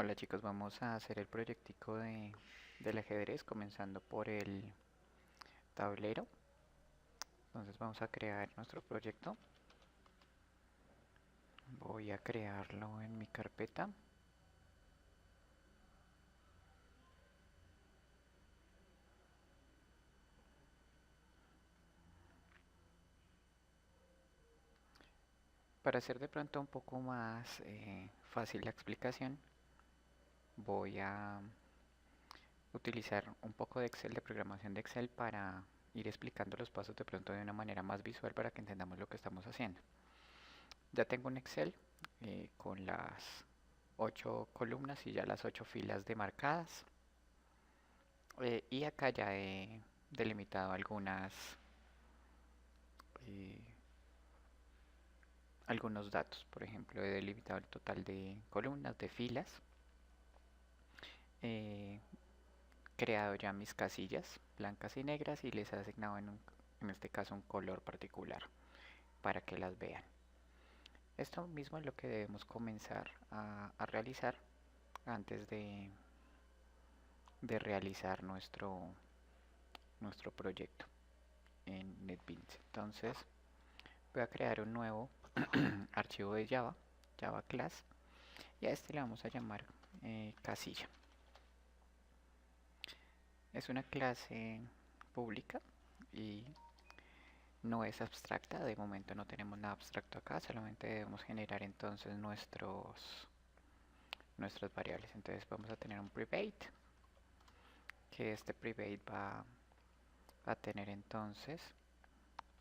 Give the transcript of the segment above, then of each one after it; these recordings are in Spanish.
Hola chicos, vamos a hacer el proyectico del ajedrez comenzando por el tablero. Entonces vamos a crear nuestro proyecto. Voy a crearlo en mi carpeta. Para hacer de pronto un poco más fácil la explicación, voy a utilizar un poco de Excel, de programación de Excel para ir explicando los pasos de pronto de una manera más visual para que entendamos lo que estamos haciendo. Ya tengo un Excel con las 8 columnas y ya las 8 filas demarcadas. Y acá ya he delimitado eh, algunos datos. Por ejemplo, he delimitado el total de columnas, de filas. He creado ya mis casillas blancas y negras y les he asignado en este caso un color particular para que las vean. Esto mismo es lo que debemos comenzar a realizar antes de realizar nuestro proyecto en NetBeans. Entonces voy a crear un nuevo archivo de Java, Java Class, y a este le vamos a llamar casilla. Es una clase pública y no es abstracta, de momento no tenemos nada abstracto acá, solamente debemos generar entonces nuestras variables. Entonces vamos a tener un private, que este private va a tener entonces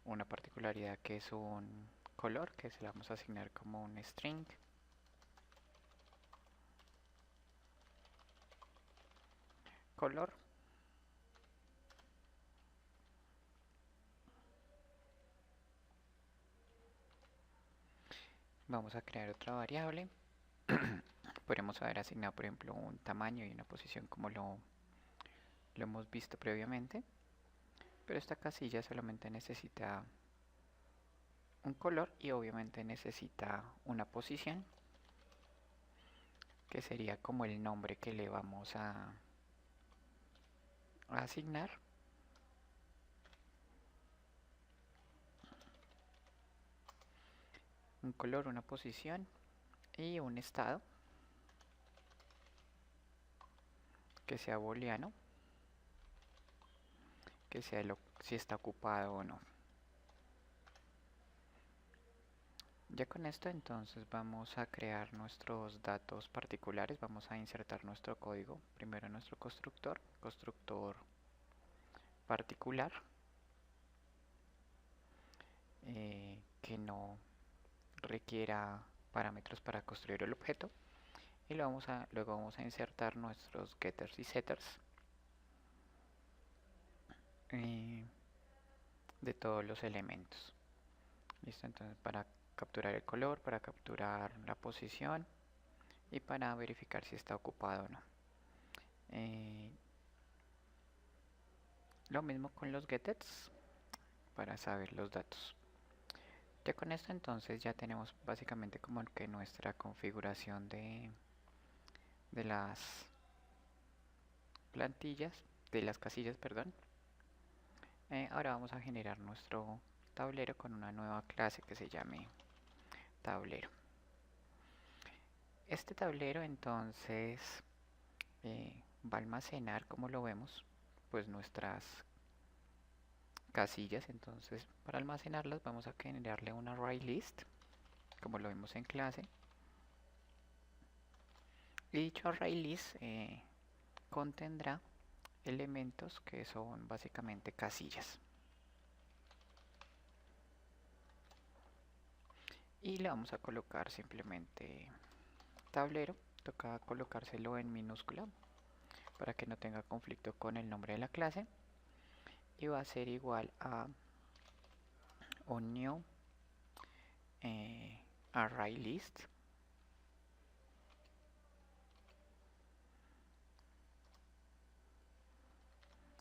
una particularidad que es un color que se le vamos a asignar como un string. Color. Vamos a crear otra variable. Podemos haber asignado, por ejemplo, un tamaño y una posición como lo hemos visto previamente. Pero esta casilla solamente necesita un color y obviamente necesita una posición, que sería como el nombre que le vamos a asignar. Un color, una posición y un estado, que sea booleano, que sea si está ocupado o no. Ya con esto entonces vamos a crear nuestros datos particulares, vamos a insertar nuestro código, primero en nuestro constructor particular, que no requiera parámetros para construir el objeto, y luego vamos a insertar nuestros getters y setters eh, de todos los elementos. Listo, entonces para capturar el color, para capturar la posición y para verificar si está ocupado o no. Eh, lo mismo con los getters para saber los datos. Ya con esto entonces ya tenemos básicamente como que nuestra configuración de las plantillas, de las casillas, perdón. Ahora vamos a generar nuestro tablero con una nueva clase que se llame tablero. Este tablero entonces va a almacenar, como lo vemos, pues nuestras casillas. Entonces para almacenarlas vamos a generarle un array list, como lo vimos en clase. Y dicho array list contendrá elementos que son básicamente casillas. Y le vamos a colocar simplemente tablero, toca colocárselo en minúscula para que no tenga conflicto con el nombre de la clase, y va a ser igual a un new array list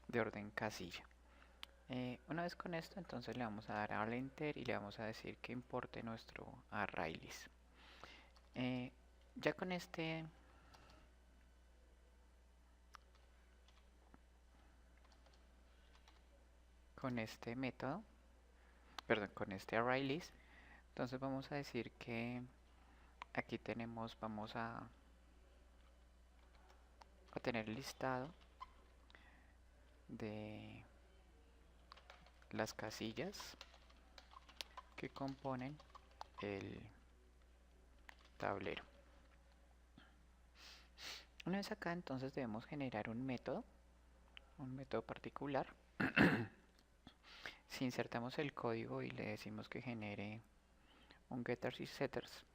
de orden casilla. Una vez con esto entonces le vamos a dar al enter y le vamos a decir que importe nuestro array list. Ya con este con este método, perdón, con este array list. Entonces vamos a decir que aquí tenemos, vamos a tener el listado de las casillas que componen el tablero. Una vez acá, entonces debemos generar un método particular. Si insertamos el código y le decimos que genere un getters y setters,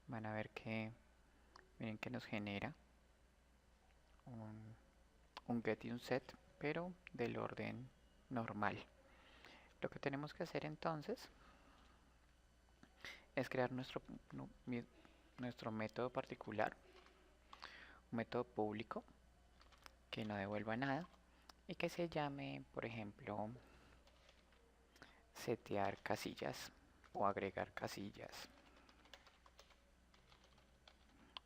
van a ver que, miren que nos genera un get y un set, pero del orden normal. Lo que tenemos que hacer entonces es crear nuestro método particular, un método público que no devuelva nada y que se llame, por ejemplo, setear casillas o agregar casillas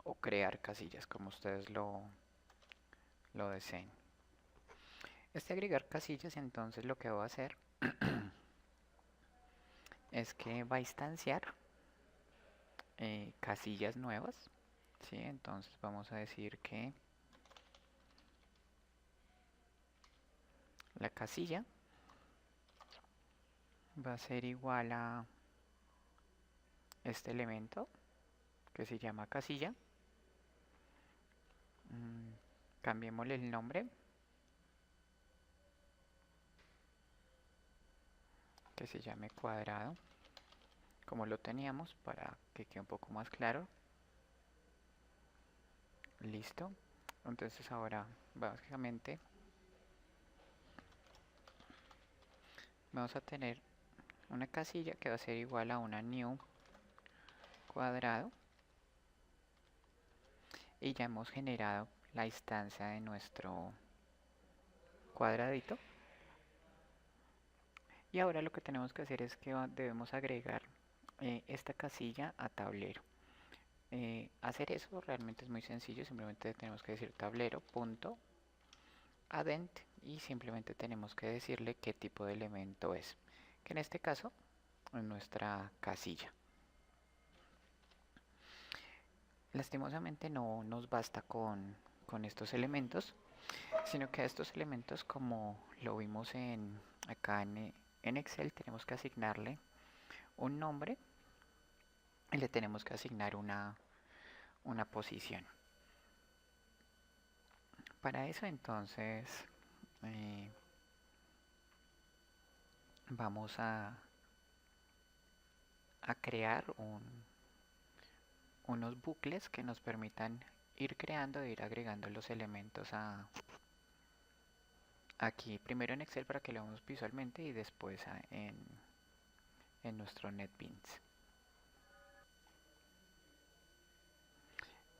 o crear casillas, como ustedes lo deseen. Este agregar casillas, entonces lo que va a hacer es que va a instanciar casillas nuevas, ¿sí? Entonces vamos a decir que la casilla va a ser igual a este elemento que se llama casilla. Cambiémosle el nombre, que se llame cuadrado, como lo teníamos, para que quede un poco más claro. Listo. Entonces ahora básicamente vamos a tener una casilla que va a ser igual a una new cuadrado y ya hemos generado la instancia de nuestro cuadradito. Y ahora lo que tenemos que hacer es que debemos agregar esta casilla a tablero. Hacer eso realmente es muy sencillo, simplemente tenemos que decir tablero.addend y simplemente tenemos que decirle qué tipo de elemento es, que en este caso es nuestra casilla. Lastimosamente no nos basta con estos elementos, sino que a estos elementos, como lo vimos acá en Excel, tenemos que asignarle un nombre y le tenemos que asignar una posición. Para eso entonces eh, vamos a crear unos bucles que nos permitan ir creando e ir agregando los elementos aquí, primero en Excel para que lo veamos visualmente y después en nuestro NetBeans.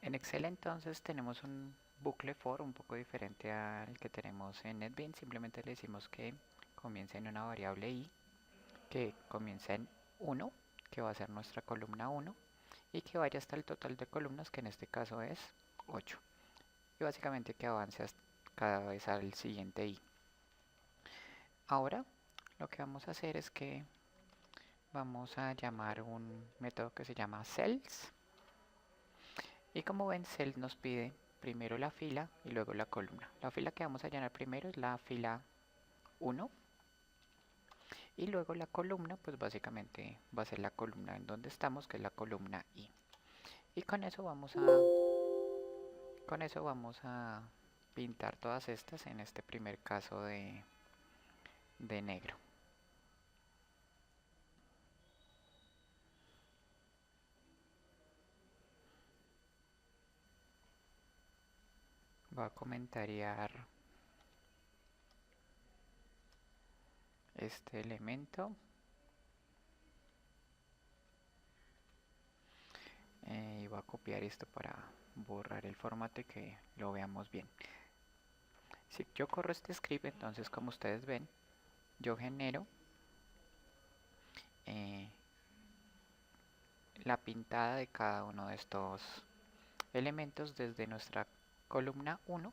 En Excel entonces tenemos un bucle for un poco diferente al que tenemos en NetBeans. Simplemente le decimos que comience en una variable i, que comienza en 1, que va a ser nuestra columna 1, y que vaya hasta el total de columnas, que en este caso es 8. Y básicamente que avance cada vez al siguiente i. Ahora lo que vamos a hacer es que vamos a llamar un método que se llama cells. Y como ven, cells nos pide primero la fila y luego la columna. La fila que vamos a llenar primero es la fila 1. Y luego la columna, pues básicamente va a ser la columna en donde estamos, que es la columna i. Y con eso vamos a pintar todas estas, en este primer caso de negro. Va a comentariar este elemento y va a copiar esto para borrar el formato y que lo veamos bien. Si yo corro este script, entonces como ustedes ven, yo genero la pintada de cada uno de estos elementos desde nuestra columna 1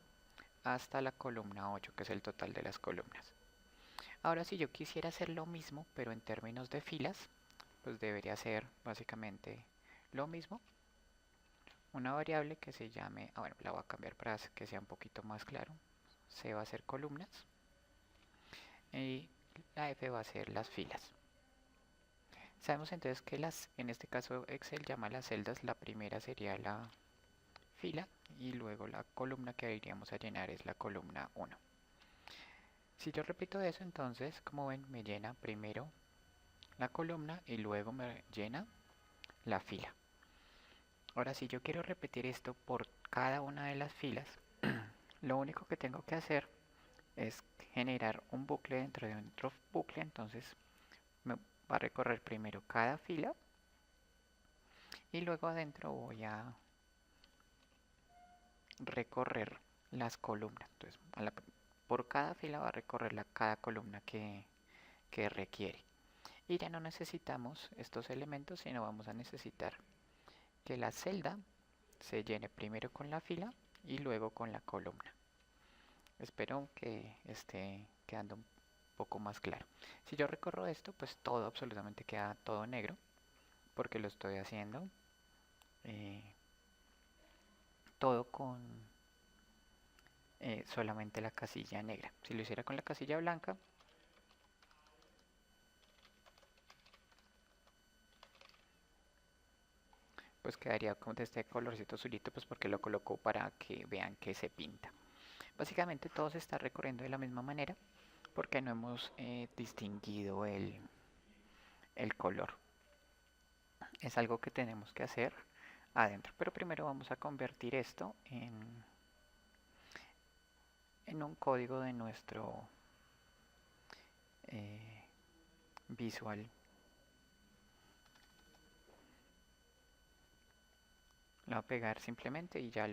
hasta la columna 8, que es el total de las columnas. Ahora si yo quisiera hacer lo mismo, pero en términos de filas, pues debería ser básicamente lo mismo. Una variable que se llame, bueno, la voy a cambiar para que sea un poquito más claro. C va a ser columnas y la F va a ser las filas. Sabemos entonces que en este caso Excel llama las celdas, la primera sería la fila y luego la columna que iríamos a llenar es la columna 1. Si yo repito eso, entonces, como ven, me llena primero la columna y luego me llena la fila. Ahora, si yo quiero repetir esto por cada una de las filas, lo único que tengo que hacer es generar un bucle dentro de otro bucle. Entonces me va a recorrer primero cada fila y luego adentro voy a recorrer las columnas. Entonces por cada fila va a recorrer cada columna que requiere. Y ya no necesitamos estos elementos, sino vamos a necesitar que la celda se llene primero con la fila y luego con la columna. Espero que esté quedando un poco más claro. Si yo recorro esto, pues todo absolutamente queda todo negro, porque lo estoy haciendo eh, todo con solamente la casilla negra. Si lo hiciera con la casilla blanca, pues quedaría con este colorcito azulito, pues porque lo colocó para que vean que se pinta. Básicamente todo se está recorriendo de la misma manera, porque no hemos distinguido el color. Es algo que tenemos que hacer adentro, pero primero vamos a convertir esto en un código de nuestro eh, visual. Lo voy a pegar simplemente y ya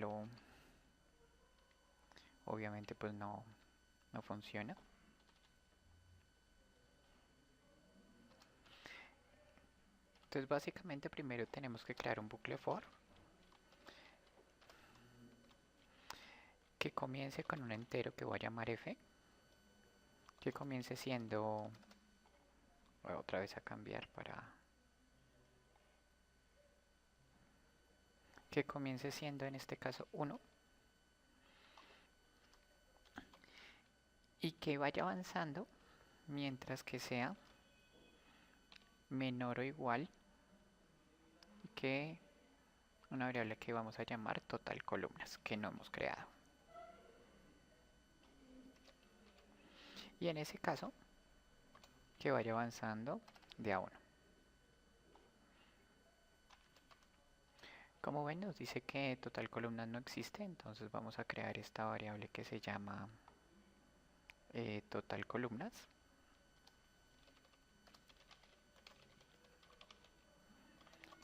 obviamente pues no funciona. Entonces básicamente primero tenemos que crear un bucle for que comience con un entero que voy a llamar f, que comience siendo, voy otra vez a cambiar para que comience siendo en este caso 1 y que vaya avanzando mientras que sea menor o igual que una variable que vamos a llamar total columnas que no hemos creado. Y en ese caso que vaya avanzando de a 1. Como ven, nos dice que total columnas no existe, entonces vamos a crear esta variable que se llama total columnas,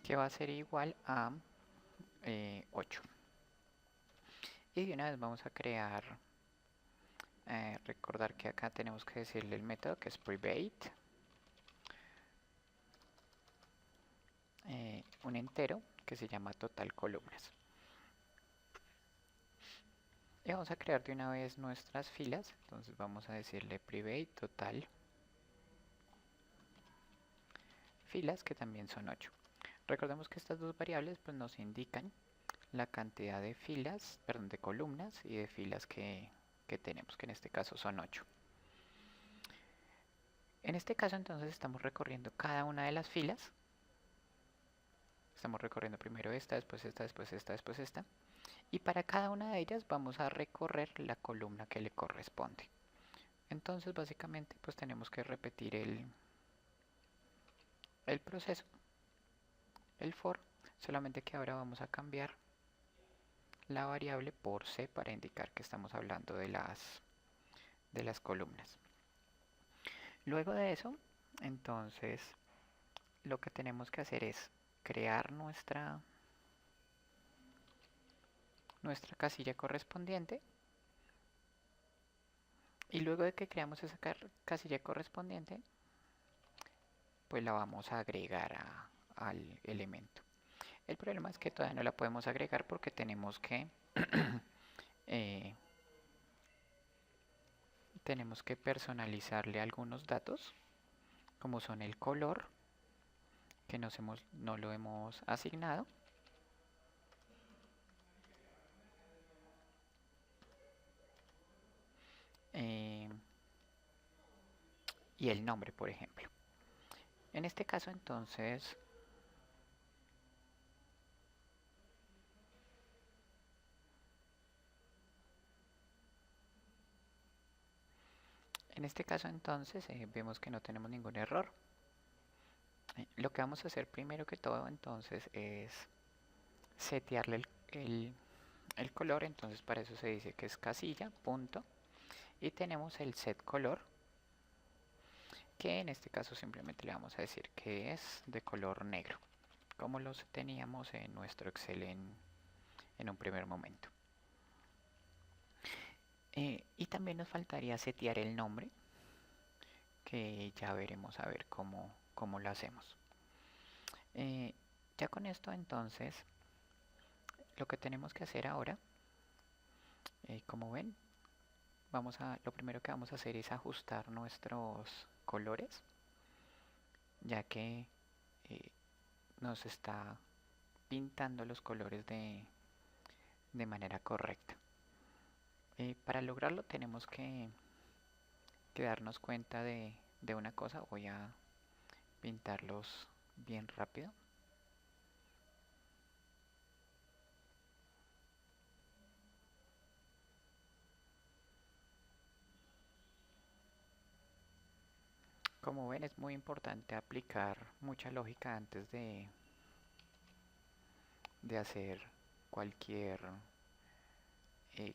que va a ser igual a 8. Y de una vez vamos a crear, recordar que acá tenemos que decirle el método que es private, un entero que se llama total columnas. Y vamos a crear de una vez nuestras filas, entonces vamos a decirle private total filas, que también son 8. Recordemos que estas dos variables pues nos indican la cantidad de filas, perdón, de columnas y de filas que tenemos, que en este caso son 8. En este caso entonces estamos recorriendo cada una de las filas. Estamos recorriendo primero esta, después esta, después esta, después esta. Y para cada una de ellas vamos a recorrer la columna que le corresponde. Entonces básicamente pues tenemos que repetir el proceso, el for, solamente que ahora vamos a cambiar la variable por C para indicar que estamos hablando de las columnas. Luego de eso, entonces, lo que tenemos que hacer es crear nuestra casilla correspondiente y luego de que creamos esa casilla correspondiente, pues la vamos a agregar al elemento. El problema es que todavía no la podemos agregar porque tenemos que eh, tenemos que personalizarle algunos datos, como son el color, que no lo hemos asignado, eh, y el nombre, por ejemplo. En este caso, entonces, vemos que no tenemos ningún error. Lo que vamos a hacer primero que todo entonces es setearle el color. Entonces para eso se dice que es casilla, punto, y tenemos el set color, que en este caso simplemente le vamos a decir que es de color negro, como los teníamos en nuestro Excel en un primer momento. Y también nos faltaría setear el nombre, que ya veremos a ver cómo lo hacemos. Ya con esto entonces lo que tenemos que hacer ahora, como ven, lo primero que vamos a hacer es ajustar nuestros colores, ya que eh, nos está pintando los colores de manera correcta. Para lograrlo tenemos que darnos cuenta de una cosa. Voy a pintarlos bien rápido. Como ven, es muy importante aplicar mucha lógica antes de hacer cualquier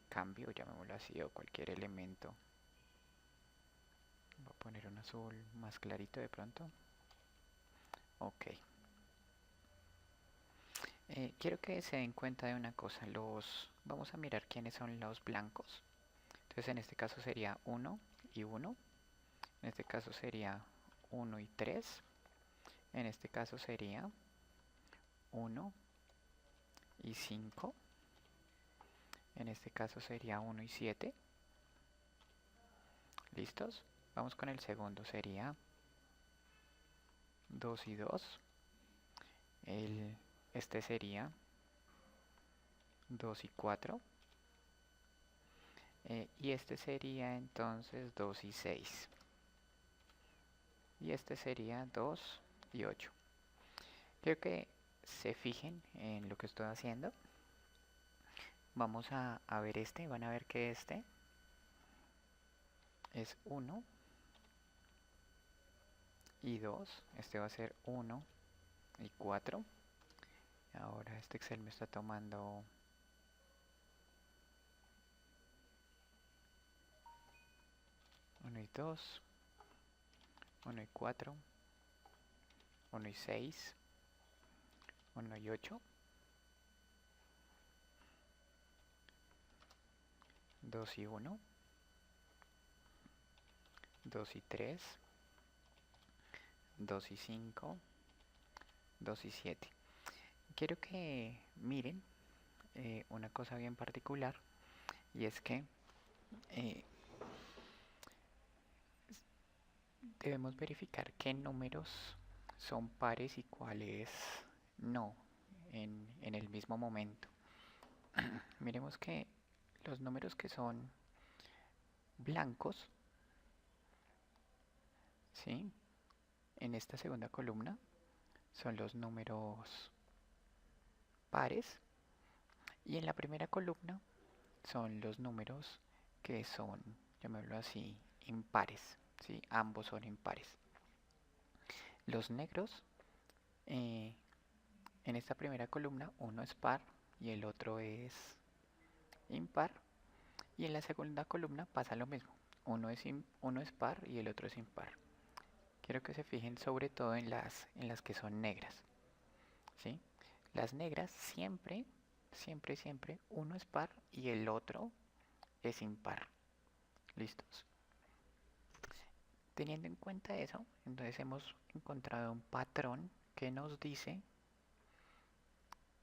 cambio, llamémoslo así, o cualquier elemento. Voy a poner un azul más clarito de pronto. Ok. Quiero que se den cuenta de una cosa. Vamos a mirar quiénes son los blancos. Entonces en este caso sería 1 y 1. En este caso sería 1 y 3. En este caso sería 1 y 5. En este caso sería 1 y 7. ¿Listos? Vamos con el segundo. Sería 2 y 2. Este sería 2 y 4. Y este sería entonces 2 y 6. Y este sería 2 y 8. Quiero que se fijen en lo que estoy haciendo. Vamos a ver van a ver que este es 1 y 2. Este va a ser 1 y 4. Ahora este Excel me está tomando 1 y 2, 1 y 4, 1 y 6, 1 y 8, 2 y 1, 2 y 3, 2 y 5, 2 y 7. Quiero que miren una cosa bien particular, y es que eh, debemos verificar qué números son pares y cuáles no en el mismo momento. Miremos que los números que son blancos, ¿sí? En esta segunda columna son los números pares, y en la primera columna son los números que son, llamémoslo así, impares, ¿sí? Ambos son impares. Los negros, eh, en esta primera columna uno es par y el otro es impar, y en la segunda columna pasa lo mismo, uno es par y el otro es impar. Quiero que se fijen sobre todo en las que son negras, ¿sí? Las negras siempre, siempre, siempre uno es par y el otro es impar. ¿Listos? Teniendo en cuenta eso, entonces hemos encontrado un patrón que nos dice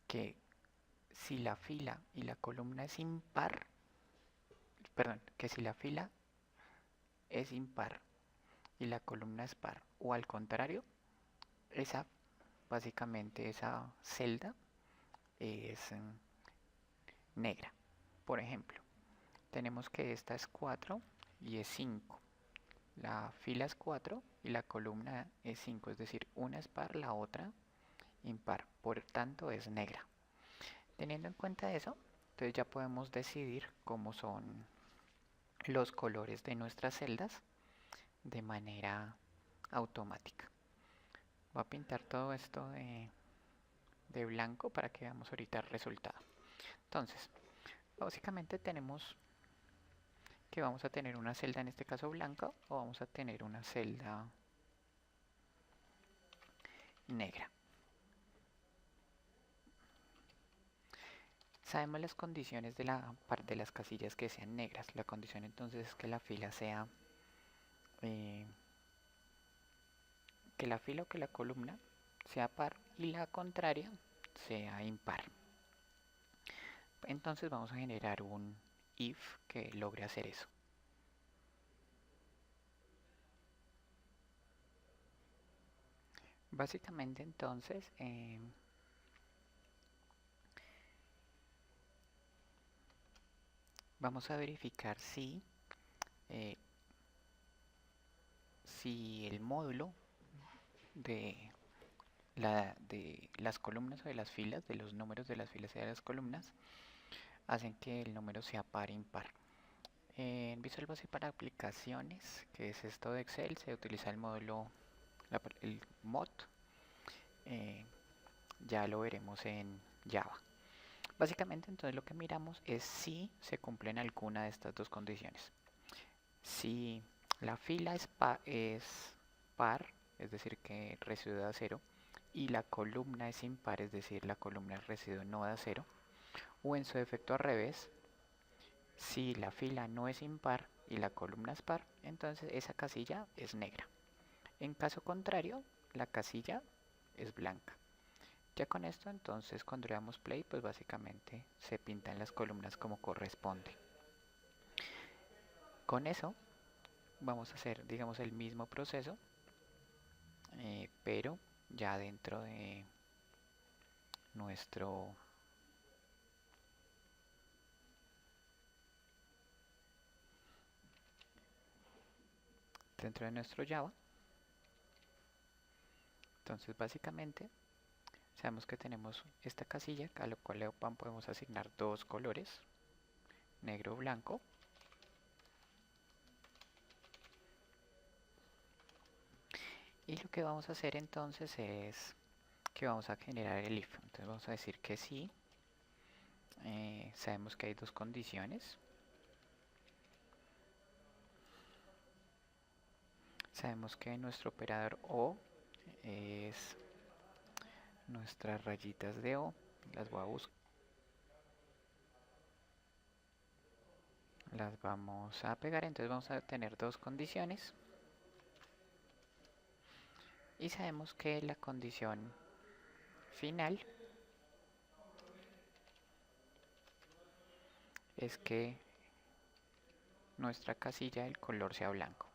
que si la fila y la columna es impar, perdón, que si la fila es impar y la columna es par, o al contrario, esa básicamente esa celda es negra. Por ejemplo, tenemos que esta es 4 y es 5. La fila es 4 y la columna es 5, es decir, una es par, la otra impar, por tanto es negra. Teniendo en cuenta eso, entonces ya podemos decidir cómo son los colores de nuestras celdas de manera automática. Voy a pintar todo esto de blanco para que veamos ahorita el resultado. Entonces, básicamente tenemos que vamos a tener una celda en este caso blanca o vamos a tener una celda negra. Sabemos las condiciones de de las casillas que sean negras. La condición entonces es que la fila sea eh, que la fila o que la columna sea par y la contraria sea impar. Entonces vamos a generar un if que logre hacer eso. Básicamente entonces vamos a verificar eh, si el módulo de, de las columnas o de las filas, de los números de las filas y de las columnas, hacen que el número sea par o impar. En Visual Basic para aplicaciones, que es esto de Excel, se utiliza el módulo, el mod, eh, ya lo veremos en Java. Básicamente entonces lo que miramos es si se cumplen alguna de estas dos condiciones. Si la fila es par, es decir que residuo da 0, y la columna es impar, es decir la columna es residuo no da 0, o en su defecto al revés, si la fila no es impar y la columna es par, entonces esa casilla es negra. En caso contrario, la casilla es blanca. Ya con esto entonces cuando le damos play pues básicamente se pintan las columnas como corresponde. Con eso vamos a hacer digamos el mismo proceso pero ya dentro de nuestro Java. Entonces básicamente sabemos que tenemos esta casilla a la cual podemos asignar dos colores, negro o blanco. Y lo que vamos a hacer entonces es que vamos a generar el if. Entonces vamos a decir que sí. Sabemos que hay dos condiciones. Sabemos que nuestro operador O es nuestras rayitas de O. Las voy a buscar. Las vamos a pegar. Entonces vamos a tener dos condiciones. Y sabemos que la condición final es que nuestra casilla el color sea blanco.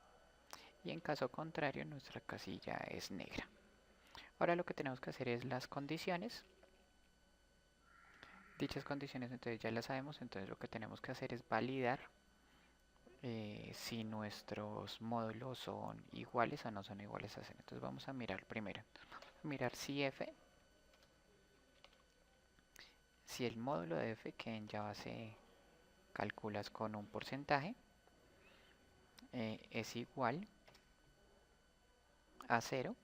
Y en caso contrario nuestra casilla es negra. Ahora lo que tenemos que hacer es las condiciones. Dichas condiciones entonces ya las sabemos, entonces lo que tenemos que hacer es validar si nuestros módulos son iguales o no son iguales a 0. Entonces vamos a mirar primero. Vamos a mirar si f, si el módulo de f, que en Java se calcula con un porcentaje, es igual a 0.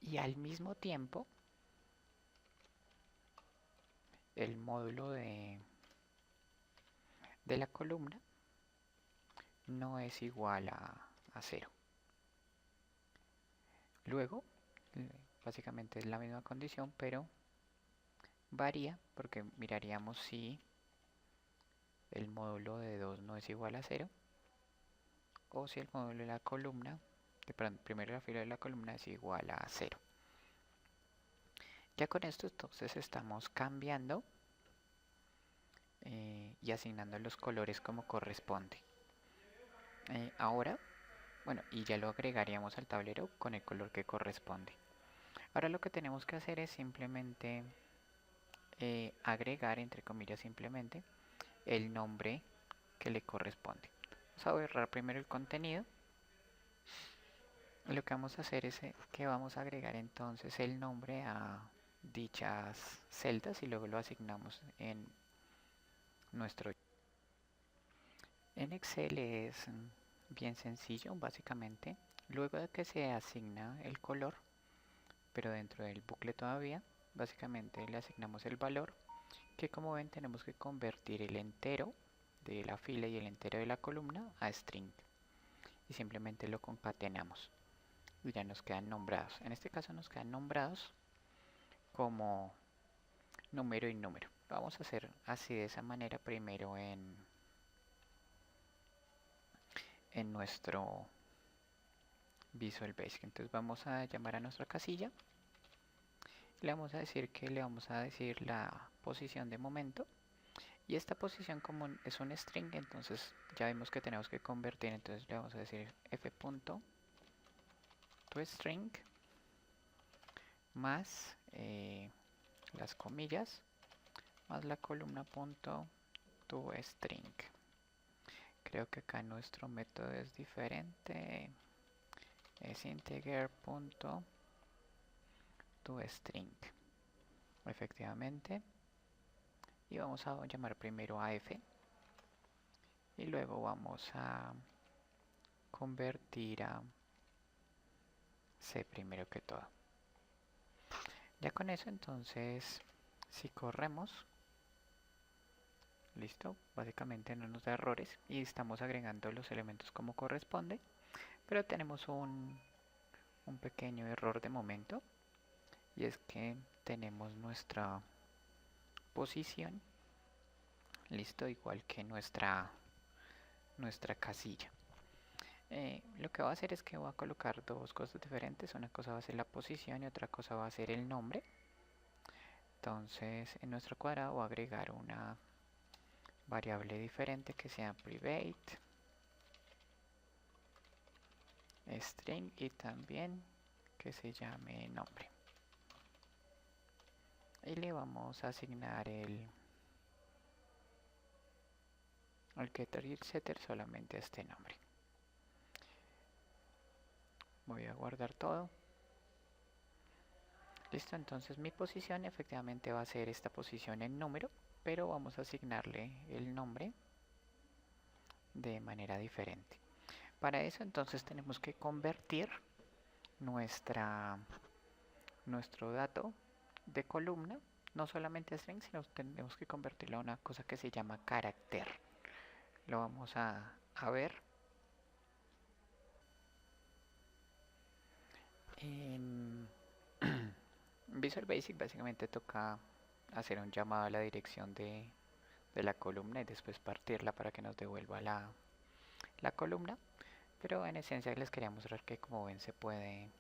Y al mismo tiempo el módulo de la columna no es igual a 0. Luego, básicamente es la misma condición, pero varía porque miraríamos si el módulo de 2 no es igual a 0 o si el módulo de la columna, perdón, primero la fila de la columna es igual a 0. Ya con esto entonces estamos cambiando y asignando los colores como corresponde. Ahora, bueno, y ya lo agregaríamos al tablero con el color que corresponde. Ahora lo que tenemos que hacer es simplemente agregar, entre comillas simplemente, el nombre que le corresponde. Vamos a borrar primero el contenido. Lo que vamos a hacer es que vamos a agregar entonces el nombre a dichas celdas y luego lo asignamos en nuestro. En Excel es bien sencillo, básicamente. Luego de que se asigna el color, pero dentro del bucle todavía, básicamente le asignamos el valor, que como ven tenemos que convertir el entero de la fila y el entero de la columna a string. Y simplemente lo concatenamos. Y ya nos quedan nombrados. En este caso nos quedan nombrados como número y número. Lo vamos a hacer así de esa manera primero en nuestro Visual Basic. Entonces vamos a llamar a nuestra casilla. Le vamos a decir que le vamos a decir la posición de momento. Y esta posición como es un string, entonces ya vimos que tenemos que convertir. Entonces le vamos a decir f.toString más las comillas más la columna punto toString. Creo que acá nuestro método es diferente. Es integer punto toString. Efectivamente. Y vamos a llamar primero a f. Y luego vamos a convertir a c primero que todo. Ya con eso entonces, si corremos, listo, básicamente no nos da errores y estamos agregando los elementos como corresponde, pero tenemos un pequeño error de momento y es que tenemos nuestra posición, listo, igual que nuestra casilla. Lo que voy a hacer es que voy a colocar dos cosas diferentes, una cosa va a ser la posición y otra cosa va a ser el nombre. Entonces en nuestro cuadrado voy a agregar una variable diferente que sea private string y también que se llame nombre. Y le vamos a asignar el getter y el setter solamente a este nombre. Voy a guardar todo. Listo, entonces mi posición efectivamente va a ser esta posición en número, pero vamos a asignarle el nombre de manera diferente. Para eso entonces tenemos que convertir nuestro dato de columna, no solamente a string, sino tenemos que convertirlo a una cosa que se llama carácter. Lo vamos a ver en Visual Basic. Básicamente toca hacer un llamado a la dirección de la columna y después partirla para que nos devuelva la columna, pero en esencia les quería mostrar que como ven se puede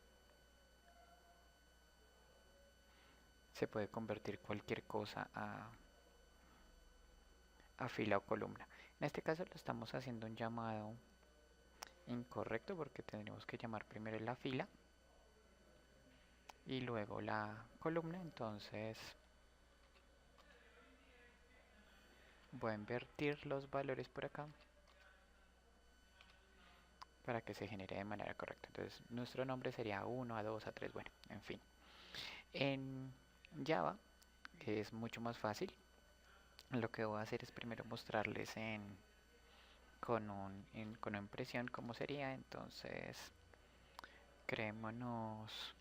convertir cualquier cosa a fila o columna. En este caso lo estamos haciendo un llamado incorrecto porque tendríamos que llamar primero la fila y luego la columna. Entonces voy a invertir los valores por acá para que se genere de manera correcta. Entonces nuestro nombre sería A1, A2, A3, bueno, en fin. En Java es mucho más fácil. Lo que voy a hacer es primero mostrarles con una impresión cómo sería. Entonces creémonos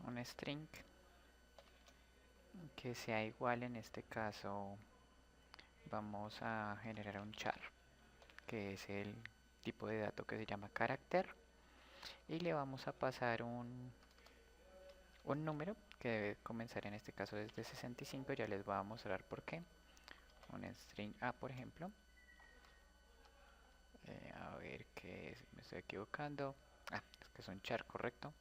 un string que sea igual. En este caso vamos a generar un char, que es el tipo de dato que se llama carácter, y le vamos a pasar un número que debe comenzar en este caso desde 65. Ya les voy a mostrar por qué. Un string A, por ejemplo. A ver que me estoy equivocando. Es que es un char, correcto.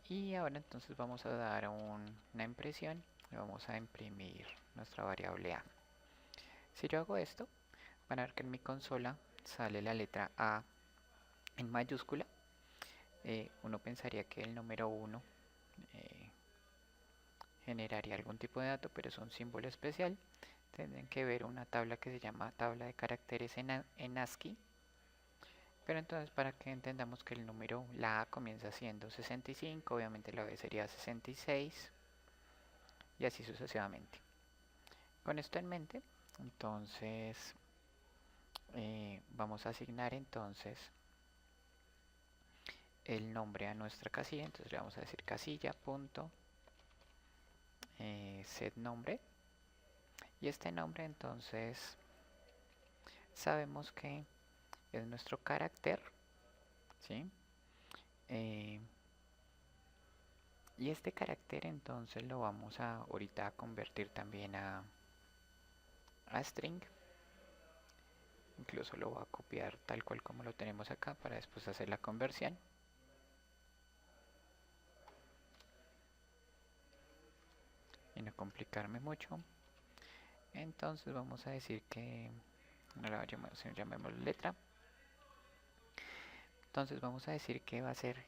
Y ahora entonces vamos a dar una impresión y vamos a imprimir nuestra variable a. Si yo hago esto, van a ver que en mi consola sale la letra A en mayúscula. Uno pensaría que el número 1 generaría algún tipo de dato, pero es un símbolo especial. Tendrán que ver una tabla que se llama tabla de caracteres en ASCII. Pero entonces para que entendamos que el número, la A comienza siendo 65, obviamente la B sería 66 y así sucesivamente. Con esto en mente, entonces vamos a asignar entonces el nombre a nuestra casilla. Entonces le vamos a decir casilla punto set nombre, y este nombre entonces sabemos que es nuestro carácter, ¿sí? Eh, y este carácter entonces lo vamos a ahorita a convertir también a string. Incluso lo voy a copiar tal cual como lo tenemos acá para después hacer la conversión. Y no complicarme mucho. Entonces vamos a decir que ahora llamemos letra. Entonces vamos a decir que va a ser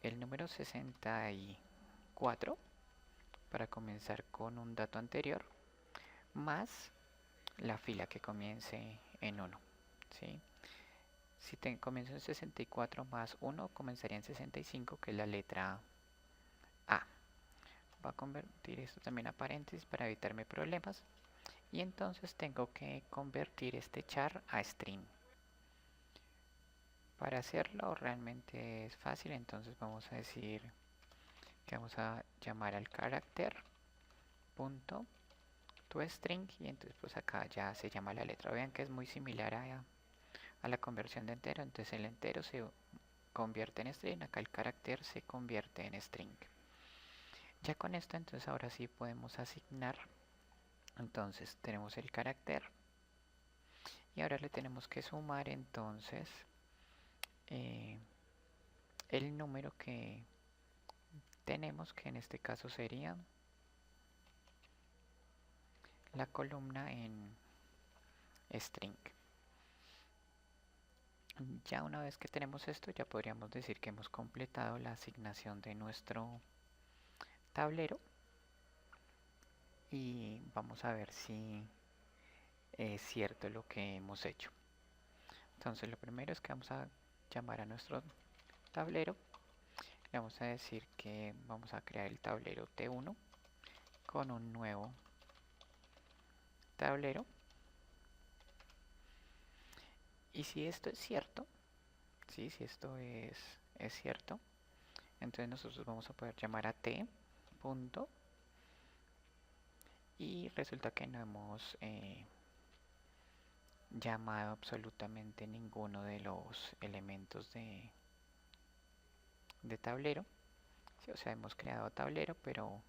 el número 64 para comenzar con un dato anterior más la fila que comience en 1, ¿sí? Si comienzo en 64 más 1, comenzaría en 65, que es la letra A. Va a convertir esto también a paréntesis para evitarme problemas. Y entonces tengo que convertir este char a string. Para hacerlo realmente es fácil, entonces vamos a decir que vamos a llamar al carácter punto toString, y entonces pues acá ya se llama la letra. Vean que es muy similar a la conversión de entero, entonces el entero se convierte en string, acá el carácter se convierte en string. Ya con esto entonces ahora sí podemos asignar, entonces tenemos el carácter y ahora le tenemos que sumar entonces eh, el número que tenemos, que en este caso sería la columna en string. Ya una vez que tenemos esto, ya podríamos decir que hemos completado la asignación de nuestro tablero y vamos a ver si es cierto lo que hemos hecho. Entonces lo primero es que vamos a llamar a nuestro tablero. Le vamos a decir que vamos a crear el tablero T1 con un nuevo tablero. Y si esto es cierto, ¿sí? Si esto es cierto, entonces nosotros vamos a poder llamar a T punto y resulta que no hemos llamado absolutamente ninguno de los elementos de tablero. Sí, o sea, hemos creado tablero, pero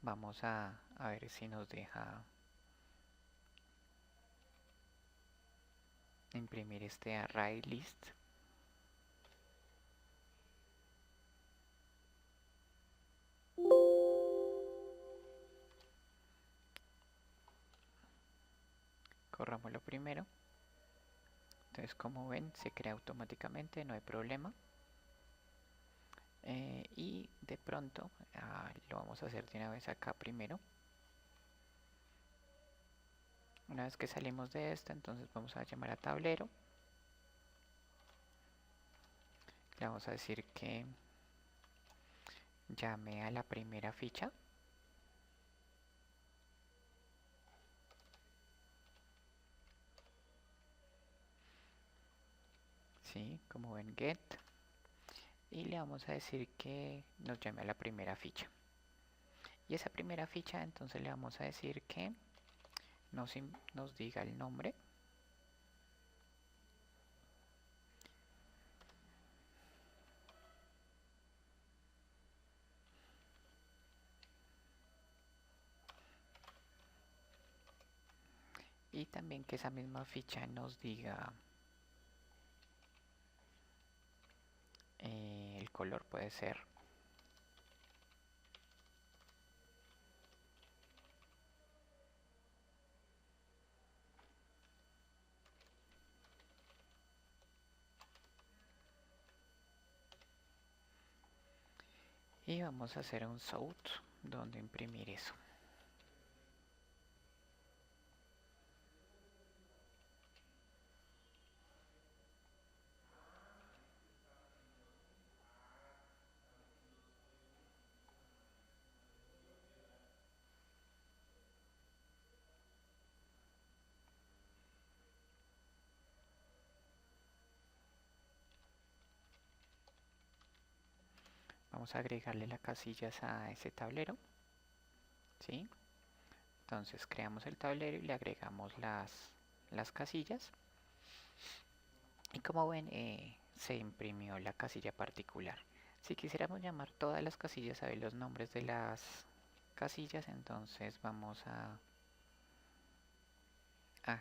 vamos a ver si nos deja imprimir este array list. Corrámoslo primero. Entonces, como ven, se crea automáticamente, no hay problema. Y de pronto, lo vamos a hacer de una vez acá primero. Una vez que salimos de esto, entonces vamos a llamar a tablero. Le vamos a decir que llame a la primera ficha. Sí, como ven, get. Y le vamos a decir que nos llame a la primera ficha. Y esa primera ficha, entonces le vamos a decir que nos diga el nombre. Y también que esa misma ficha nos diga El color puede ser y vamos a hacer un south donde imprimir eso. Vamos a agregarle las casillas a ese tablero, ¿sí? Entonces creamos el tablero y le agregamos las casillas. Y como ven, se imprimió la casilla particular. Si quisiéramos llamar todas las casillas a ver los nombres de las casillas, entonces vamos a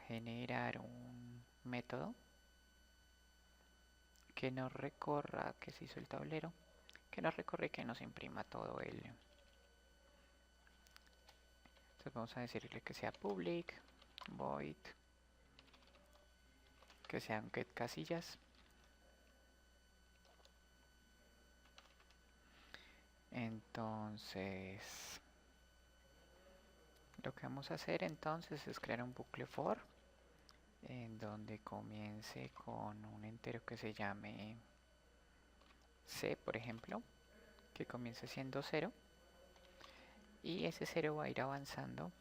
generar un método que nos recorra, que se hizo el tablero, que nos recorre y que nos imprima todo el. Entonces vamos a decirle que sea public void, que sean get casillas. Entonces lo que vamos a hacer entonces es crear un bucle for en donde comience con un entero que se llame c, por ejemplo, que comience siendo 0 y ese 0 va a ir avanzando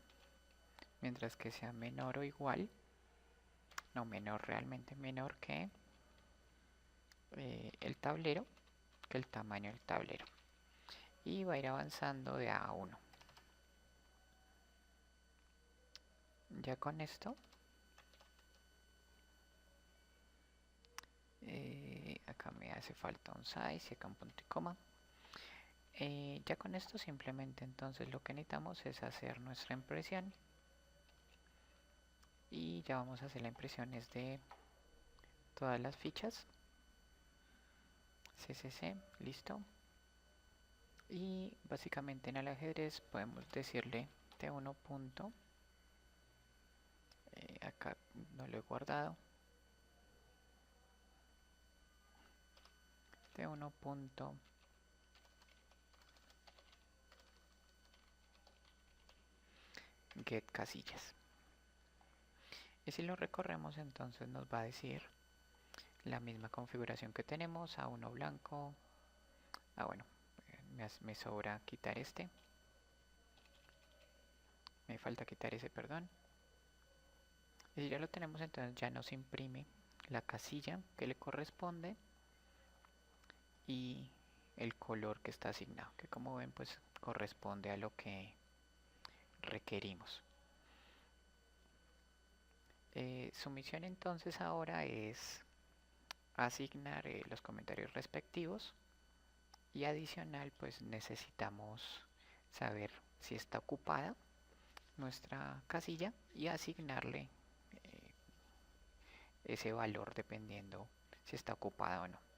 mientras que sea menor o igual, no menor, realmente menor que el tablero, que el tamaño del tablero, y va a ir avanzando de a 1. Ya con esto acá me hace falta un size y acá un punto y coma. Ya con esto simplemente entonces lo que necesitamos es hacer nuestra impresión y ya vamos a hacer la impresión de todas las fichas. CCC, listo. Y básicamente en el ajedrez podemos decirle T1 punto, acá no lo he guardado, T1 punto get casillas. Y si lo recorremos entonces nos va a decir la misma configuración que tenemos, A1 blanco. Bueno, me sobra quitar este, me falta quitar ese, perdón. Y si ya lo tenemos entonces ya nos imprime la casilla que le corresponde y el color que está asignado, que como ven pues corresponde a lo que requerimos. Su misión entonces ahora es asignar los comentarios respectivos y adicional pues necesitamos saber si está ocupada nuestra casilla y asignarle ese valor dependiendo si está ocupada o no.